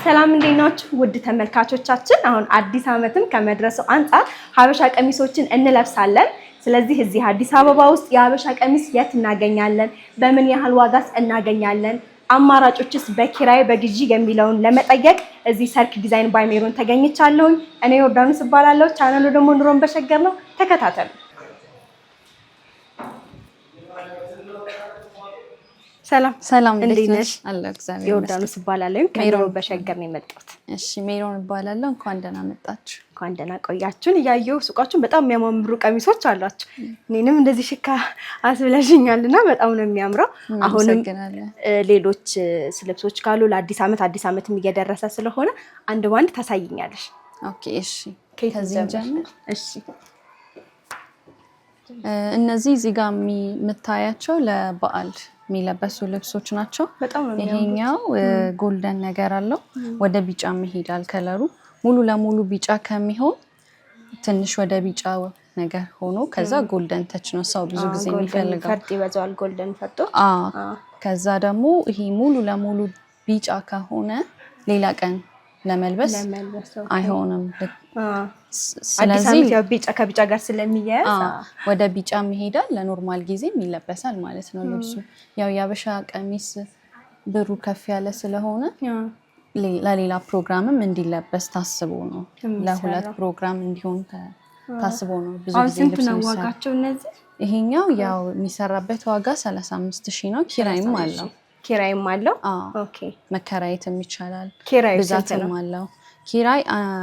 ሰላም እንዴት ናችሁ ውድ ተመልካቾቻችን? አሁን አዲስ ዓመትም ከመድረሱ አንፃር ሀበሻ ቀሚሶችን እንለብሳለን። ስለዚህ እዚህ አዲስ አበባ ውስጥ የሀበሻ ቀሚስ የት እናገኛለን? በምን ያህል ዋጋስ እናገኛለን? አማራጮችስ በኪራይ በግዢ የሚለውን ለመጠየቅ እዚህ ሰርክ ዲዛይን ባይ ሜሮን ተገኝቻለሁ። እኔ ዮርዳኖስ እባላለሁ። ቻናሉ ደግሞ ኑሮን በሸገር ነው። ተከታተሉ። ሰላም እንዴት ነሽ? አለሁ እግዚአብሔር ዮርዳኖስ እባላለሁ። ከኑሮን በሸገር ነው የመጣሁት። እሺ ሜሮን እባላለሁ። እንኳን ደህና መጣችሁ። እንኳን ደህና ቆያችሁን። እያየሁ ሱቃችሁን በጣም የሚያማምሩ ቀሚሶች አሏችሁ። እኔንም እንደዚህ ሽካ አስብለሽኛልና በጣም ነው የሚያምረው። አሁንም ሌሎች ልብሶች ካሉ ለአዲስ ዓመትም እየደረሰ ስለሆነ አንድ ባንድ ታሳይኛለሽ። ኦኬ እሺ። ከዚህ ጀምር። እሺ እነዚህ እዚህ ጋር የምታያቸው ለበዓል የሚለበሱ ልብሶች ናቸው። ይሄኛው ጎልደን ነገር አለው፣ ወደ ቢጫ ይሄዳል ከለሩ። ሙሉ ለሙሉ ቢጫ ከሚሆን ትንሽ ወደ ቢጫ ነገር ሆኖ ከዛ ጎልደን ተች ነው ሰው ብዙ ጊዜ የሚፈልገው። ፈርጥ ይበዛዋል ጎልደን ፈርጦ። ከዛ ደግሞ ይሄ ሙሉ ለሙሉ ቢጫ ከሆነ ሌላ ቀን ለመልበስ አይሆንም። ስለዚህ ቢጫ ከቢጫ ጋር ስለሚያያዝ ወደ ቢጫ ይሄዳል። ለኖርማል ጊዜ ይለበሳል ማለት ነው ልብሱ። ያው የሀበሻ ቀሚስ ብሩ ከፍ ያለ ስለሆነ ለሌላ ፕሮግራምም እንዲለበስ ታስቦ ነው። ለሁለት ፕሮግራም እንዲሆን ታስቦ ነው ብዙ ጊዜ ልብስ ነው። ዋጋቸው እነዚህ ይሄኛው ያው የሚሰራበት ዋጋ 35,000 ነው። ኪራይም አለው። ኦኬ መከራየትም ይቻላል። ብዛትም አለው። ኪራይ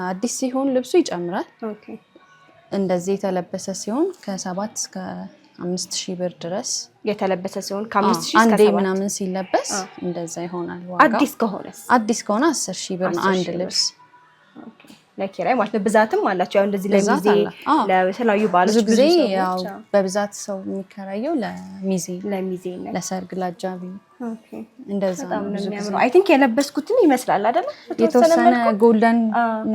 አዲስ ሲሆን ልብሱ ይጨምራል። ኦኬ እንደዚህ የተለበሰ ሲሆን ከ7 እስከ 5,000 ብር ድረስ የተለበሰ ሲሆን ከ5,000 እስከ 7 አንዴ ምናምን ሲለበስ እንደዛ ይሆናል ዋጋው። አዲስ ከሆነ 10,000 ብር ነው አንድ ልብስ። ኦኬ ለኪራይ ማለት ነው። ብዛትም አላቸው። ያው እንደዚህ ለሚዜ ለተለያዩ ባሎች ብዙ ጊዜ ያው በብዛት ሰው የሚከራየው ለሚዜ ለሰርግ ላጃቢ። ኦኬ እንደዛ ነው ብዙ ጊዜ። አይ ቲንክ የለበስኩትን ይመስላል አይደል? የተወሰነ ጎልደን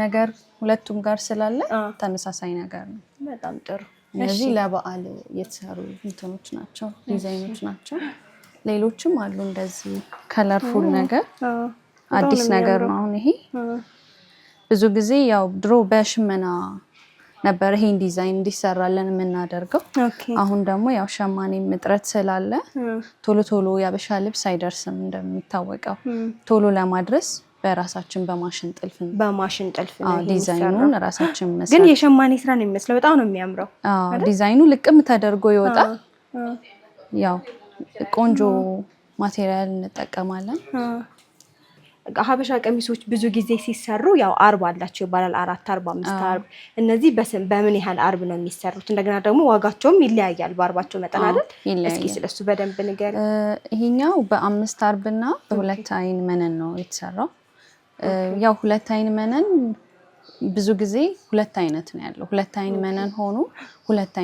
ነገር ሁለቱም ጋር ስላለ ተመሳሳይ ነገር ነው። በጣም ጥሩ። እነዚህ ለበዓል የተሰሩ እንትኖች ናቸው፣ ዲዛይኖች ናቸው። ሌሎችም አሉ እንደዚህ ከለርፉል ነገር አዲስ ነገር ነው። አሁን ይሄ ብዙ ጊዜ ያው ድሮ በሽመና ነበር ይሄን ዲዛይን እንዲሰራለን የምናደርገው። አሁን ደግሞ ያው ሸማኔም እጥረት ስላለ ቶሎ ያበሻ ልብስ አይደርስም እንደሚታወቀው። ቶሎ ለማድረስ በራሳችን በማሽን ጥልፍ ነው ዲዛይኑን ራሳችን መስራት። ግን የሸማኔ ስራ ነው የሚመስለው። በጣም ነው የሚያምረው። ዲዛይኑ ልቅም ተደርጎ ይወጣል። ያው ቆንጆ ማቴሪያል እንጠቀማለን። ሀበሻ ቀሚሶች ብዙ ጊዜ ሲሰሩ ያው አርብ አላቸው ይባላል። 4 አርብ 5 አርብ። እነዚህ በምን ያህል አርብ ነው የሚሰሩት? እንደገና ደግሞ ዋጋቸውም ይለያያል በአርባቸው መጠን አይደል? እስኪ ስለሱ በደንብ ንገር። ይሄኛው በ5 አርብና በ2 አይን መነን ነው የተሰራው። ያው 2 አይን መነን ብዙ ጊዜ 2 አይነት ነው ያለው። 2 አይን መነን ሆኖ 2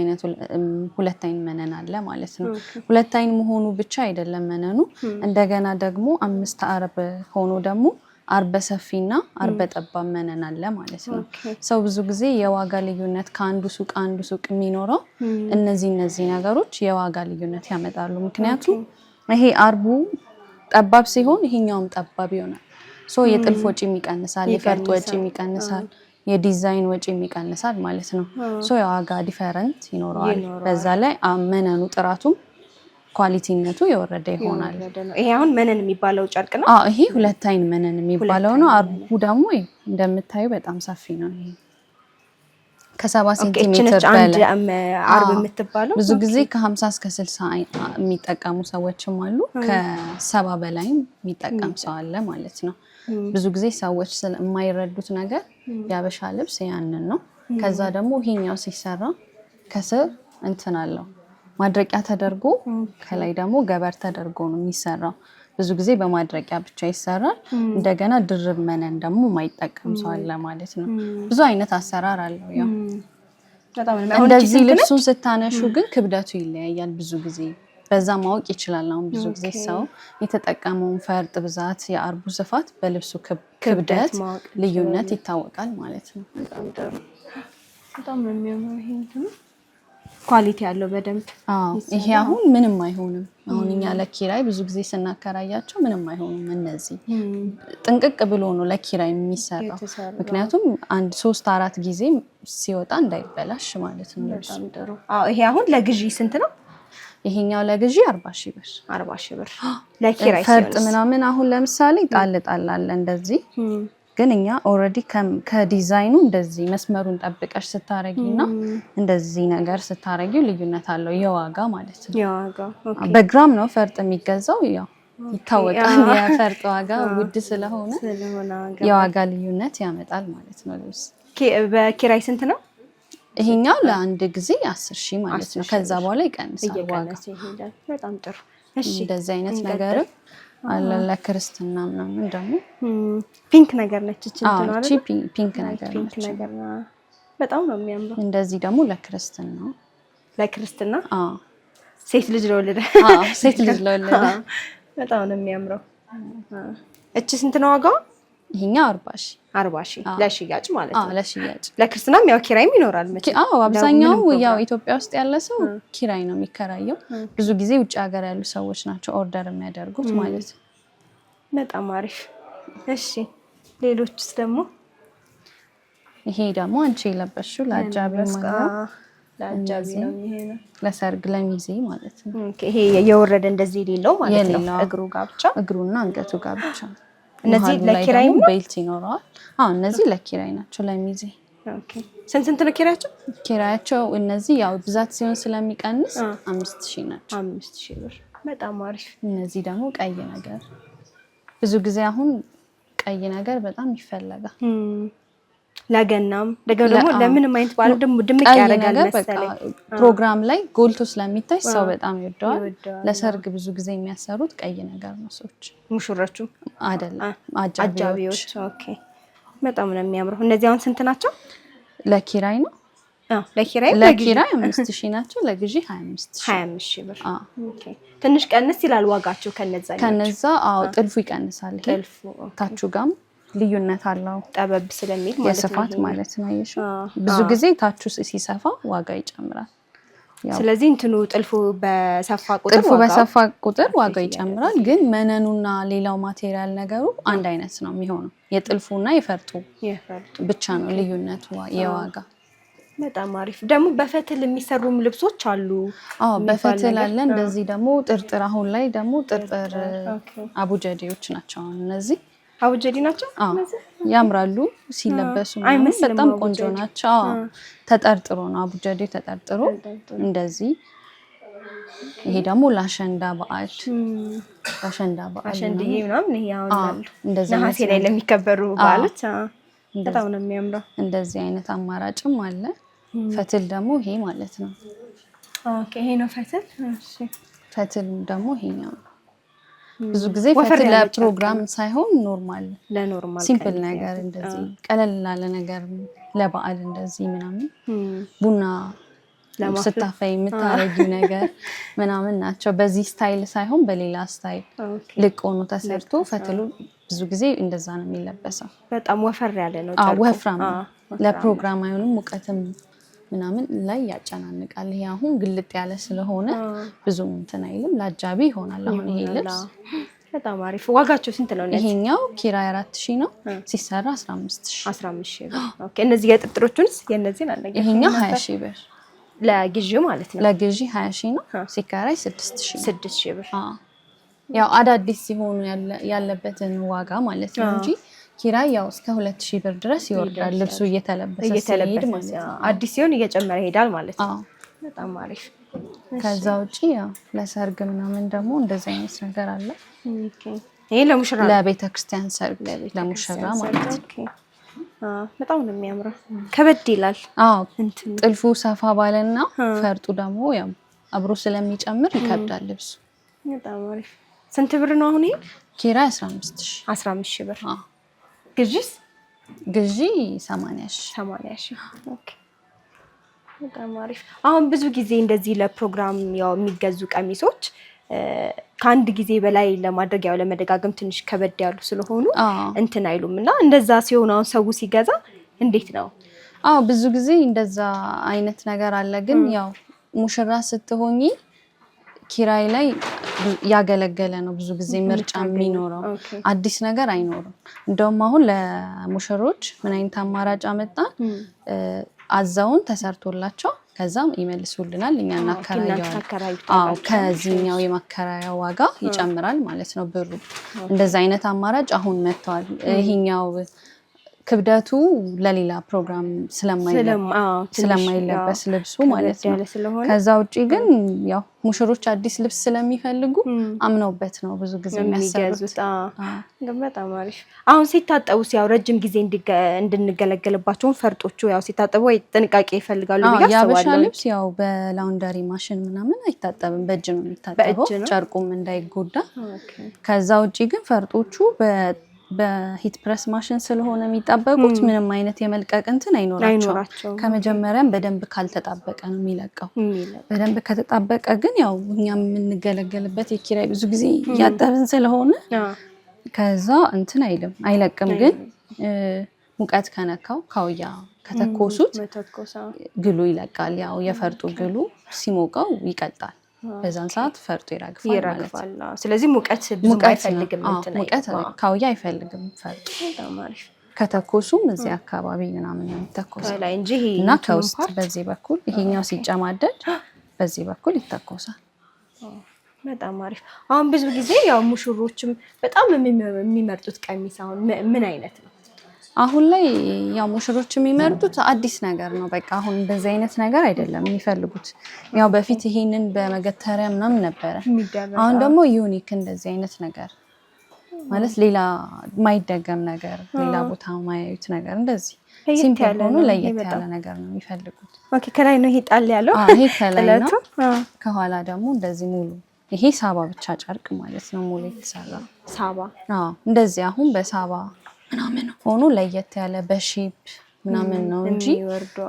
አይን መነን አለ ማለት ነው። 2 አይን መሆኑ ብቻ አይደለም መነኑ። እንደገና ደግሞ 5 አርብ ሆኖ ደግሞ አርበ ሰፊና አርበ ጠባብ መነን አለ ማለት ነው። ሰው ብዙ ጊዜ የዋጋ ልዩነት ከአንዱ ሱቅ የሚኖረው እነዚህ ነገሮች የዋጋ ልዩነት ያመጣሉ። ምክንያቱም ይሄ አርቡ ጠባብ ሲሆን ይሄኛውም ጠባብ ይሆናል። የጥልፍ ወጪ ይቀንሳል፣ የፈርጥ ወጪ ይቀንሳል፣ የዲዛይን ወጪ ይቀንሳል ማለት ነው። የዋጋ ዲፈረንት ይኖረዋል። በዛ ላይ መነኑ ጥራቱም ኳሊቲነቱ የወረደ ይሆናል። ይሄ አሁን መነን የሚባለው ጨርቅ ነው። ይሄ 2 አይን መነን የሚባለው ነው። አርቡ ደግሞ እንደምታዩ በጣም ሰፊ ነው። ይሄ ከ7 ሴንቲሜትር በላይ አርብ የምትባለው ብዙ ጊዜ ከ50 እስከ 60 የሚጠቀሙ ሰዎችም አሉ። ከ70 በላይም የሚጠቀም ሰው አለ ማለት ነው። ብዙ ጊዜ ሰዎች የማይረዱት ነገር የሀበሻ ልብስ ያንን ነው። ከዛ ደግሞ ይሄኛው ሲሰራ ከስር እንትን አለው ማድረቂያ ተደርጎ ከላይ ደግሞ ገበር ተደርጎ ነው የሚሰራው። ብዙ ጊዜ በማድረቂያ ብቻ ይሰራል። እንደገና ድርብ መነን ደግሞ የማይጠቀም ሰው አለ ማለት ነው። ብዙ አይነት አሰራር አለው። ያው እንደዚህ ልብሱን ስታነሹ ግን ክብደቱ ይለያያል ብዙ ጊዜ። በዛ ማወቅ ይችላል። አሁን ብዙ ጊዜ ሰው የተጠቀመውን ፈርጥ ብዛት፣ የአርቡ ስፋት በልብሱ ክብደት ልዩነት ይታወቃል ማለት ነው። በጣም ነው የሚያምረው። ይሄ ኳሊቲ ያለው በደንብ ይሄ አሁን ምንም አይሆንም። አሁን እኛ ለኪራይ ብዙ ጊዜ ስናከራያቸው ምንም አይሆንም። እነዚህ ጥንቅቅ ብሎ ነው ለኪራይ የሚሰራው። ምክንያቱም 1-3-4 ጊዜ ሲወጣ እንዳይበላሽ ማለት ነው። በጣም ጥሩ። ይሄ አሁን ለግዢ ስንት ነው? ይሄኛው ለግዢ 40,000 ብር። 40,000 ብር። ለኪራይ ፈርጥ ምናምን አሁን ለምሳሌ ጣል አለ እንደዚህ ግን እኛ ኦልሬዲ ከዲዛይኑ እንደዚህ መስመሩን ጠብቀሽ ስታረጊና እንደዚህ ነገር ስታረጊው ልዩነት አለው የዋጋ ማለት ነው። የዋጋ በግራም ነው ፈርጥ የሚገዛው ያው ይታወቃል። የፈርጥ ዋጋ ውድ ስለሆነ የዋጋ ልዩነት ያመጣል ማለት ነው። ልብስ በኪራይ ስንት ነው? ይሄኛው ለአንድ ጊዜ 10,000 ማለት ነው። ከዛ በኋላ ይቀንሳል ዋጋ። በጣም ጥሩ። እሺ እንደዚህ አይነት ነገር አለ ለክርስትና ምናምን ደግሞ ፒንክ ነገር ነች እቺ ፒንክ ነገር ነች። በጣም ነው የሚያምረው። እንደዚህ ደግሞ ለክርስትና ሴት ልጅ ለወለደ ሴት ልጅ ለወለደ በጣም ነው የሚያምረው። እቺ ስንት ነው ዋጋው? ይሄኛው 40,000 ለሽያጭ ማለት ነው። ለሽያጭ ለክርስትናም ያው ኪራይም ይኖራል መቼ? አብዛኛው ያው ኢትዮጵያ ውስጥ ያለ ሰው ኪራይ ነው የሚከራየው። ብዙ ጊዜ ውጭ ሀገር ያሉ ሰዎች ናቸው ኦርደር የሚያደርጉት ማለት ነው። በጣም አሪፍ። እሺ ሌሎችስ ደግሞ? ይሄ ደግሞ አንቺ የለበሽው ለአጃቢ ነው የሚሄነው ለሰርግ ለሚዜ ማለት ነው። ይሄ የወረደ እንደዚህ የሌለው ማለት ነው። እግሩ ጋር ብቻ እግሩና አንገቱ ጋር ብቻ። እነዚህ ለኪራይ ነው? ቤልት ይኖረዋል። እነዚህ ለኪራይ ናቸው ለሚዜ። ስንት ነው ኪራያቸው? ኪራያቸው እነዚህ ያው ብዛት ሲሆን ስለሚቀንስ 5,000 ናቸው። 5,000 ብር። በጣም አሪፍ። እነዚህ ደግሞ ቀይ ነገር ብዙ ጊዜ አሁን ቀይ ነገር በጣም ይፈለጋል። ለገናም ደግሞ ለምንም አይነት በዓል ደግሞ ድምቅ ያደርጋል መሰለኝ። ፕሮግራም ላይ ጎልቶ ስለሚታይ ሰው በጣም ይወደዋል። ለሰርግ ብዙ ጊዜ የሚያሰሩት ቀይ ነገር ነው ሰዎች። ሙሽሮቹ አይደለም አጃቢዎች። ኦኬ በጣም ነው የሚያምረው። እነዚህ አሁን ስንት ናቸው? ለኪራይ ነው። ለኪራይ 5,000 ናቸው። ለግዢ 25,000 ብር። ኦኬ ትንሽ ቀንስ ይላል ዋጋቸው ከነዛ። ጥልፉ ይቀንሳል። ጥልፉ ታቹ ጋም ልዩነት አለው ጠበብ ስለሚል ማለት ነው። የስፋት ማለት ነው። ብዙ ጊዜ ታቹ ሲሰፋ ዋጋ ይጨምራል። ስለዚህ ጥልፉ በሰፋ ቁጥር ዋጋው ይጨምራል። ግን መነኑና ሌላው ማቴሪያል ነገሩ አንድ አይነት ነው የሚሆነው። የጥልፉና የፈርጡ ብቻ ነው ልዩነቱ የዋጋ። በጣም አሪፍ። ደግሞ በፈትል የሚሰሩም ልብሶች አሉ። በፈትል አለ። እንደዚህ ደግሞ ጥርጥር አሁን ላይ ደግሞ ጥርጥር አቡጀዴዎች ናቸው እነዚህ። አቡጀዲ ናቸው። ያምራሉ ሲለበሱ በጣም ቆንጆ ናቸው። ተጠርጥሮ ነው አቡጀዲ ተጠርጥሮ እንደዚህ። ይሄ ደግሞ ለአሸንዳ በዓል አሸንድዬ ምናምን ይሄ አሁን እንደዚህ ነሐሴ ላይ ለሚከበሩ በዓሎች በጣም ነው የሚያምረው። እንደዚህ አይነት አማራጭም አለ። ፈትል ደግሞ ይሄ ማለት ነው። ይሄ ነው ፈትል። ፈትል ደግሞ ይሄኛው ነው። ብዙ ጊዜ ፈትል ለፕሮግራም ሳይሆን ኖርማል ሲምፕል ነገር እንደዚህ ቀለል ላለ ነገር ለበዓል እንደዚህ ምናምን ቡና ስታፈይ የምታረጊው ነገር ምናምን ናቸው። በዚህ ስታይል ሳይሆን በሌላ ስታይል ልቅ ሆኖ ተሰርቶ ፈትሉ ብዙ ጊዜ እንደዛ ነው የሚለበሰው። በጣም ወፈር ያለ ነው። ወፍራም ለፕሮግራም አይሆንም። ሙቀትም ምናምን ላይ ያጨናንቃል። ይሄ አሁን ግልጥ ያለ ስለሆነ ብዙም እንትን አይልም። ለአጃቢ ይሆናል። አሁን ይሄ ልብስ በጣም አሪፍ። ዋጋቸው ስንት ነው? ይሄኛው ኪራይ 4,000 ነው። ሲሰራ 15,000 ብር። ኦኬ እነዚህ የጥጥሮቹንስ የነዚህን አለኝ። ይሄኛው 20,000 ብር ለግዢው ማለት ነው። ለግዢ 20,000 ነው። ሲከራይ 6,000 ብር። ያው አዳዲስ ሲሆኑ ያለበትን ዋጋ ማለት ነው እንጂ ኪራይ ያው እስከ 2,000 ብር ድረስ ይወርዳል። ልብሱ እየተለበሰ ሲሄድ ማለት ነው። አዲስ ሲሆን እየጨመረ ይሄዳል ማለት ነው። በጣም አሪፍ። ከዛ ውጪ ያው ለሰርግ ምናምን ደግሞ እንደዚህ አይነት ነገር አለ። ይሄ ለሙሽራ ለቤተ ክርስቲያን ሰርግ ለሙሽራ ማለት ነው። በጣም ነው የሚያምረው። ከበድ ይላል። ጥልፉ ሰፋ ባለና ፈርጡ ደግሞ ያው አብሮ ስለሚጨምር ይከብዳል ልብሱ። በጣም አሪፍ። ስንት ብር ነው አሁን ይሄ? ኪራይ 15,000 ብር። ግዢስ? ግዢ 80,000። ኦኬ በጣም አሪፍ። አሁን ብዙ ጊዜ እንደዚህ ለፕሮግራም ያው የሚገዙ ቀሚሶች ከአንድ ጊዜ በላይ ለማድረግ ያው ለመደጋገም ትንሽ ከበድ ያሉ ስለሆኑ እንትን አይሉም እና እንደዛ ሲሆን አሁን ሰው ሲገዛ እንዴት ነው? ብዙ ጊዜ እንደዛ አይነት ነገር አለ። ግን ያው ሙሽራ ስትሆኚ ኪራይ ላይ ያገለገለ ነው ብዙ ጊዜ ምርጫ የሚኖረው አዲስ ነገር አይኖርም። እንደውም አሁን ለሙሽሮች ምን አይነት አማራጭ አመጣ? አዛውን ተሰርቶላቸው ከዛም ይመልሱልናል እኛ እናከራያለን። ከዚህኛው የማከራያ ዋጋ ይጨምራል ማለት ነው ብሩ። እንደዛ አይነት አማራጭ አሁን መጥቷል። ይሄኛው ክብደቱ ለሌላ ፕሮግራም ስለማይለበስ ልብሱ ማለት ነው። ከዛ ውጪ ግን ያው ሙሽሮች አዲስ ልብስ ስለሚፈልጉ አምነውበት ነው ብዙ ጊዜ የሚያሰሩት። በጣም አሪፍ። አሁን ሲታጠቡስ ያው ረጅም ጊዜ እንድንገለገልባቸው ፈርጦቹ ያው ሲታጠቡ ወይ ጥንቃቄ ይፈልጋሉ ብዬ አስባለሁ። ያበሻ ልብስ ያው በላውንደሪ ማሽን ምናምን አይታጠብም፣ በእጅ ነው የሚታጠበው ጨርቁም እንዳይጎዳ። ከዛ ውጪ ግን ፈርጦቹ በሂት ፕረስ ማሽን ስለሆነ የሚጣበቁት ምንም አይነት የመልቀቅ እንትን አይኖራቸውም። ከመጀመሪያም በደንብ ካልተጣበቀ ነው የሚለቀው። በደንብ ከተጣበቀ ግን ያው እኛ የምንገለገልበት የኪራይ ብዙ ጊዜ ያጠብን ስለሆነ ከዛ እንትን አይለቅም። ግን ሙቀት ከነካው ካውያ ከተኮሱት ግሉ ይለቃል። ያው የፈርጡ ግሉ ሲሞቀው ይቀልጣል። በዛን ሰዓት ፈርጡ ይራግፋል። ስለዚህ ሙቀት አይፈልግም። ሙቀት ካውያ አይፈልግም ፈርጡ። ከተኮሱም እዚህ አካባቢ ምናምን የሚተኮሰው እና ከውስጥ በዚህ በኩል ይሄኛው ሲጨማደድ በዚህ በኩል ይተኮሳል። በጣም አሪፍ። አሁን ብዙ ጊዜ ያው ሙሽሮችም በጣም የሚመርጡት ቀሚስ አሁን ምን አይነት ነው? አሁን ላይ ያው ሙሽሮች የሚመርጡት አዲስ ነገር ነው። በቃ አሁን እንደዚህ አይነት ነገር አይደለም የሚፈልጉት። ያው በፊት ይሄንን በመገተሪያ ምናምን ነበረ። አሁን ደግሞ ዩኒክ እንደዚህ አይነት ነገር ማለት ሌላ ማይደገም ነገር፣ ሌላ ቦታ ማያዩት ነገር እንደዚህ ሲምፕል ሆኖ ለየት ያለ ነገር ነው የሚፈልጉት። ኦኬ። ከላይ ነው ይሄ ጣል ያለው? ይሄ ከላይ ነው። ከኋላ ደግሞ እንደዚህ ሙሉ ይሄ ሳባ ብቻ ጨርቅ ማለት ነው ሙሉ የተሰራ ሳባ። እንደዚህ አሁን በሳባ ምናምን ሆኖ ለየት ያለ በሺፕ ምናምን ነው እንጂ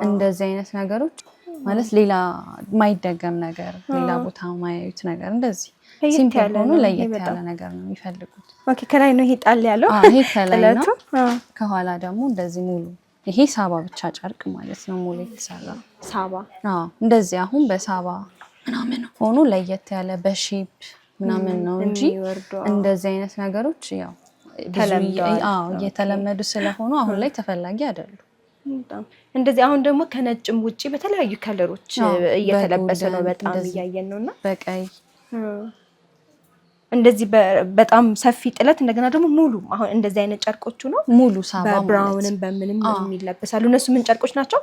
እንደዚህ አይነት ነገሮች ማለት ሌላ ማይደገም ነገር፣ ሌላ ቦታ ማያዩት ነገር እንደዚህ ሲምፕል ሆኖ ለየት ያለ ነገር ነው የሚፈልጉት። ኦኬ። ከላይ ነው ይሄ ጣል ያለው? ይሄ ከላይ ነው። ከኋላ ደግሞ እንደዚህ ሙሉ ይሄ ሳባ ብቻ ጨርቅ ማለት ነው ሙሉ የተሰራ ሳባ። እንደዚህ አሁን በሳባ ምናምን ሆኖ ለየት ያለ በሺፕ ምናምን ነው እንጂ እንደዚህ አይነት ነገሮች ያው እየተለመዱ ስለሆኑ አሁን ላይ ተፈላጊ አይደሉም። እንደዚህ አሁን ደግሞ ከነጭም ውጪ በተለያዩ ከለሮች እየተለበሰ ነው በጣም እያየን ነውና በቀይ እንደዚህ በጣም ሰፊ ጥለት እንደገና ደግሞ ሙሉ አሁን እንደዚህ አይነት ጨርቆቹ ነው ሙሉ ሳባ በብራውንም በምንም የሚለበሳሉ። እነሱ ምን ጨርቆች ናቸው?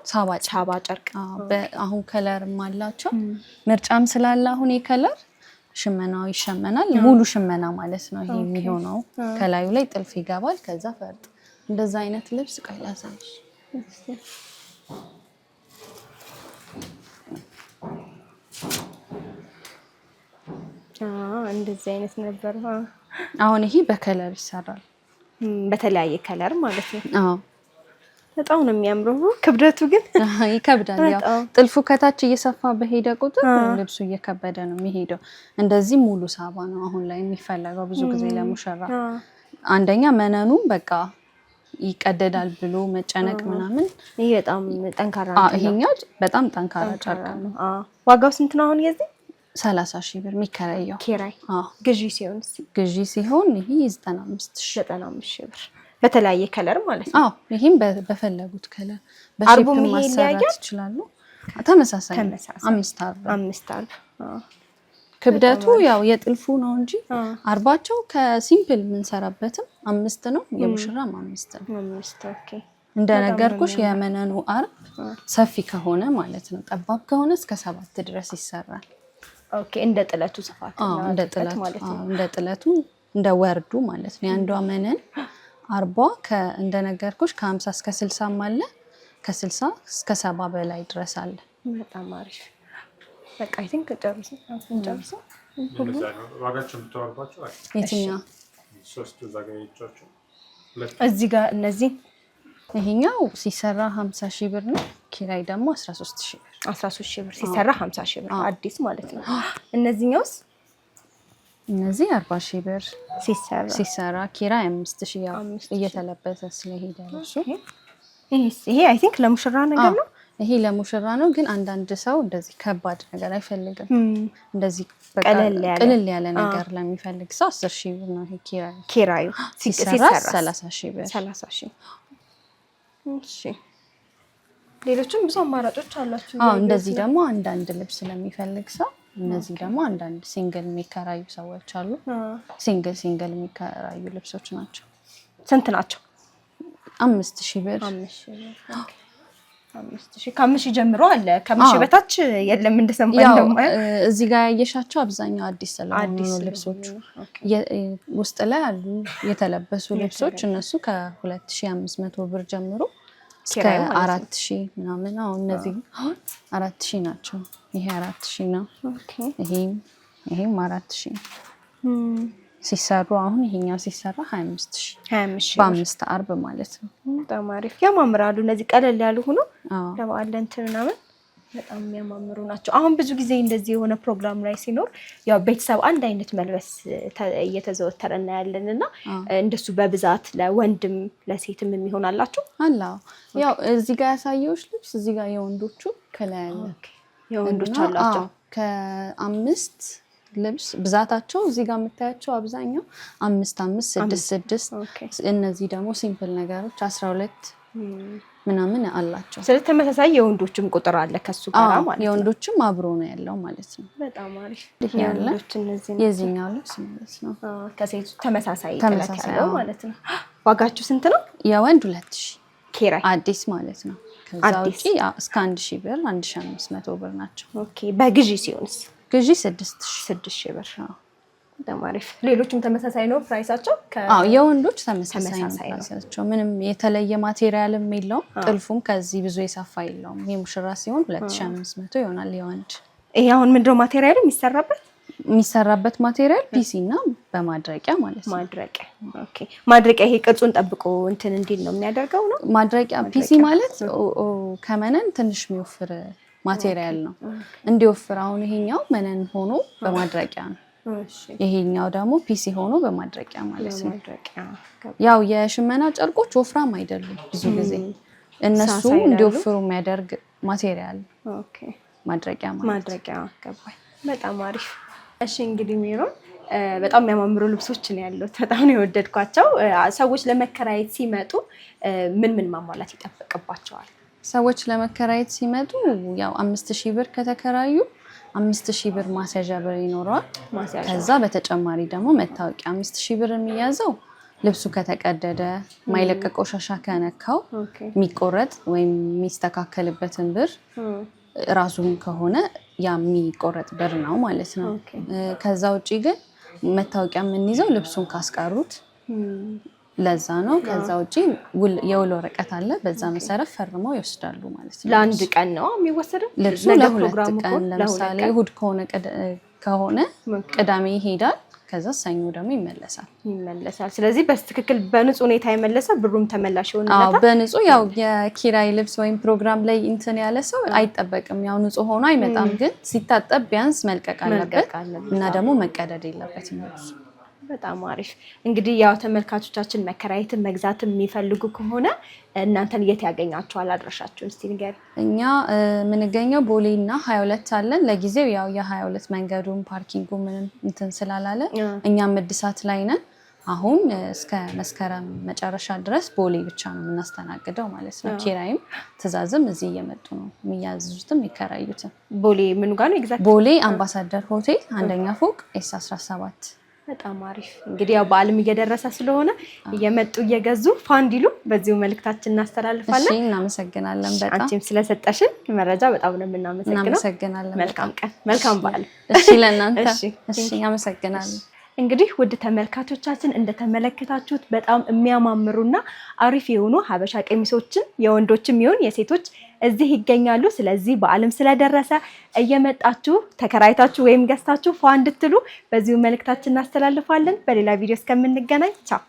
ሳባ ጨርቅ። አሁን ከለርም አላቸው ምርጫም ስላለ አሁን የከለር ሽመናው ይሸመናል። ሙሉ ሽመና ማለት ነው ይሄ የሚሆነው። ከላዩ ላይ ጥልፍ ይገባል። ከዛ ፈርጥ እንደዛ አይነት ልብስ ቀላሳሽ እንደዚህ አይነት ነበር። አሁን ይሄ በከለር ይሰራል፣ በተለያየ ከለር ማለት ነው። በጣም ነው የሚያምረው። ክብደቱ ግን ይከብዳል። ያው ጥልፉ ከታች እየሰፋ በሄደ ቁጥር ልብሱ እየከበደ ነው የሚሄደው። እንደዚህ ሙሉ ሳባ ነው አሁን ላይ የሚፈለገው ብዙ ጊዜ ለሙሽራ። አንደኛ መነኑ በቃ ይቀደዳል ብሎ መጨነቅ ምናምን። ይሄ በጣም ጠንካራ ነው። ይሄኛው በጣም ጠንካራ ጨርቅ ነው። ዋጋው ስንት ነው አሁን የዚህ? 30,000 ብር የሚከራየው ኪራይ። ግዢ ሲሆን ይሄ 95,000 ብር በተለያየ ከለር ማለት ነው። ይሄም በፈለጉት ከለር በሼፕ ማሰራት ይችላሉ። ተመሳሳይ 5 አርብ። ክብደቱ ያው የጥልፉ ነው እንጂ አርባቸው ከሲምፕል የምንሰራበትም 5 ነው፣ የሙሽራም 5 ነው። እንደነገርኩሽ የመነኑ አርብ ሰፊ ከሆነ ማለት ነው። ጠባብ ከሆነ እስከ 7 ድረስ ይሰራል። ኦኬ። እንደ ጥለቱ ስፋት እንደ ጥለቱ እንደ ወርዱ ማለት ነው። የአንዷ መነን አርባ እንደነገርኩሽ ከ50 እስከ 60 አለ፣ ከ60 እስከ 70 በላይ ድረስ አለ። በጣም አሪፍ። በቃ አይ ቲንክ ጨርሰን ዋጋቸው ብትወርባቸው የትኛው ሶስቱ ዛጋዮቻቸው እዚህ ጋር እነዚህ ይሄኛው ሲሰራ 50,000 ብር ነው። ኪራይ ደግሞ 13,000 ብር። 13,000 ብር ሲሰራ 50,000 ብር አዲስ ማለት ነው። እነዚህኛውስ? እነዚህ 40,000 ብር ሲሰራ ኪራይ 5,000 ያው እየተለበሰ ስለሄደ ነው እሱ። ይሄ አይ ቲንክ ለሙሽራ ነገር ነው። ይሄ ለሙሽራ ነው። ግን አንዳንድ ሰው እንደዚህ ከባድ ነገር አይፈልግም። እንደዚህ በቃ ቅልል ያለ ነገር ለሚፈልግ ሰው 10,000 ብር ነው ይሄ ኪራዩ። ሲሰራ 30,000 ብር። 30,000። እሺ ሌሎችም ብዙ አማራጮች አሏችሁ። እንደዚህ ደግሞ አንዳንድ ልብስ ለሚፈልግ ሰው እነዚህ ደግሞ አንዳንድ ሲንግል የሚከራዩ ሰዎች አሉ። ሲንግል የሚከራዩ ልብሶች ናቸው። ስንት ናቸው? 5,000 ብር። 5,000 ከ5,000 ጀምሮ አለ። ከ5,000 በታች የለም። እንደሰማኝ ደግሞ እዚህ ጋር ያየሻቸው አብዛኛው አዲስ ስለሆኑ ልብሶቹ ውስጥ ላይ አሉ የተለበሱ ልብሶች። እነሱ ከ2,500 ብር ጀምሮ እስከ 4,000 ምናምን። እነዚህ 4,000 ናቸው። ይሄ 4,000 ነው። ይሄም 4,000 ሲሰሩ አሁን ይሄኛው ሲሰራ 25,000 በ5 አርብ ማለት ነው። በጣም አሪፍ ያማምራሉ። እነዚህ ቀለል ያሉ ሆኖ ለበዓል እንትን ምናምን በጣም የሚያማምሩ ናቸው። አሁን ብዙ ጊዜ እንደዚህ የሆነ ፕሮግራም ላይ ሲኖር ያው ቤተሰብ አንድ አይነት መልበስ እየተዘወተረ እናያለን እና እንደሱ በብዛት ለወንድም ለሴትም የሚሆን አላችሁ? ያው እዚህ ጋር ያሳየሁሽ ልብስ እዚህ ጋር የወንዶቹ ከላይ ያለ የወንዶች አላቸው። ከ5 ልብስ ብዛታቸው እዚህ ጋር የምታያቸው አብዛኛው 5 6 እነዚህ ደግሞ ሲምፕል ነገሮች 12 ምናምን አላቸው። ስለዚህ ተመሳሳይ የወንዶችም ቁጥር አለ ከሱ ጋር ማለት ነው። የወንዶችም አብሮ ነው ያለው ማለት ነው። በጣም አሪፍ። የወንዶች እነዚህ የዚህኛው ልብስ ማለት ነው። ከሴቱ ተመሳሳይ ያለው ማለት ነው። ዋጋችሁ ስንት ነው? የወንድ 2,000 ኪራይ አዲስ ማለት ነው። ከዛ ውጪ እስከ 1,000 ብር 1,500 ብር ናቸው። በግዢ ሲሆንስ? ግዢ 6,000 ብር። በጣም አሪፍ። ሌሎችም ተመሳሳይ ነው ፕራይሳቸው? የወንዶች ተመሳሳይ ነው። ምንም የተለየ ማቴሪያልም የለውም። ጥልፉም ከዚህ ብዙ የሰፋ የለውም። ይሄ ሙሽራ ሲሆን 2,500 ይሆናል የወንድ። ይሄ አሁን ምንድነው ማቴሪያሉ የሚሰራበት ማቴሪያል ፒሲ እና በማድረቂያ ማለት ነው። ማድረቂያ ይሄ ቅርጹን ጠብቆ እንትን እንዲል ነው የሚያደርገው ነው። ማድረቂያ ፒሲ ማለት ከመነን ትንሽ የሚወፍር ማቴሪያል ነው። እንዲወፍር አሁን ይሄኛው መነን ሆኖ በማድረቂያ ነው። ይሄኛው ደግሞ ፒሲ ሆኖ በማድረቂያ ማለት ነው። ያው የሽመና ጨርቆች ወፍራም አይደሉም ብዙ ጊዜ እነሱ እንዲወፍሩ የሚያደርግ ማቴሪያል ማድረቂያ ማለት ነው። ማድረቂያ ገባኝ። በጣም አሪፍ። እሺ እንግዲህ ሜሮን በጣም የሚያማምሩ ልብሶች ነው ያሉት። በጣም ነው የወደድኳቸው። ሰዎች ለመከራየት ሲመጡ ምን ማሟላት ይጠበቅባቸዋል? ሰዎች ለመከራየት ሲመጡ ያው 5,000 ብር ከተከራዩ 5,000 ብር ማስያዣ ብር ይኖረዋል። ከዛ በተጨማሪ ደግሞ መታወቂያ 5,000 ብር የሚያዘው ልብሱ ከተቀደደ ማይለቀቅ ቆሻሻ ከነካው የሚቆረጥ ወይም የሚስተካከልበትን ብር ራሱን ከሆነ ያ የሚቆረጥ ብር ነው ማለት ነው። ከዛ ውጪ ግን መታወቂያ የምንይዘው ልብሱን ካስቀሩት ለዛ ነው። ከዛ ውጪ የውል ወረቀት አለ። በዛ መሰረት ፈርመው ይወስዳሉ ማለት ነው። ለአንድ ቀን ነው የሚወሰደው ልብሱ ለሁለት ቀን። ለምሳሌ እሑድ ከሆነ ቅዳሜ ይሄዳል። ከዛ ሰኞ ደግሞ ይመለሳል። ስለዚህ በትክክል በንጹህ ሁኔታ የመለሰ ብሩም ተመላሽ ይሆንለታል። በንጹህ ያው የኪራይ ልብስ ወይም ፕሮግራም ላይ እንትን ያለ ሰው አይጠበቅም። ያው ንጹህ ሆኖ አይመጣም። ግን ሲታጠብ ቢያንስ መልቀቅ አለበት እና ደግሞ መቀደድ የለበትም ልብሱ። በጣም አሪፍ። እንግዲህ ያው ተመልካቾቻችን መከራየትን መግዛትን የሚፈልጉ ከሆነ እናንተን የት ያገኛችኋል? አድራሻችሁን እስቲ ንገሪ። እኛ የምንገኘው ቦሌና 22 አለን። ለጊዜው ያው የ22 መንገዱን ፓርኪንጉ ምንም እንትን ስላላለ እኛም እድሳት ላይ ነን። አሁን እስከ መስከረም መጨረሻ ድረስ ቦሌ ብቻ ነው የምናስተናግደው ማለት ነው። ኪራይም ትዕዛዝም እዚህ እየመጡ ነው የሚያዝዙትም የሚከራዩትም። ቦሌ ምን ጋር ነው ኤግዛክት? ቦሌ አምባሳደር ሆቴል አንደኛ ፎቅ ኤስ17። በጣም አሪፍ። እንግዲህ ያው በዓልም እየደረሰ ስለሆነ እየመጡ እየገዙ ፋንዲሉ በዚሁ መልእክታችን እናስተላልፋለን። እሺ እናመሰግናለን በጣም አንቺም ስለሰጠሽን መረጃ በጣም ነው የምናመሰግነው። እናመሰግናለን። መልካም ቀን፣ መልካም በዓል። እሺ ለእናንተ። እሺ እናመሰግናለን። እንግዲህ ውድ ተመልካቾቻችን እንደተመለከታችሁት በጣም የሚያማምሩና አሪፍ የሆኑ ሀበሻ ቀሚሶችን የወንዶችም ይሁን የሴቶች እዚህ ይገኛሉ። ስለዚህ በዓልም ስለደረሰ እየመጣችሁ ተከራይታችሁ ወይም ገዝታችሁ ፏ እንድትሉ በዚሁ መልእክታችን እናስተላልፋለን። በሌላ ቪዲዮ እስከምንገናኝ ቻው።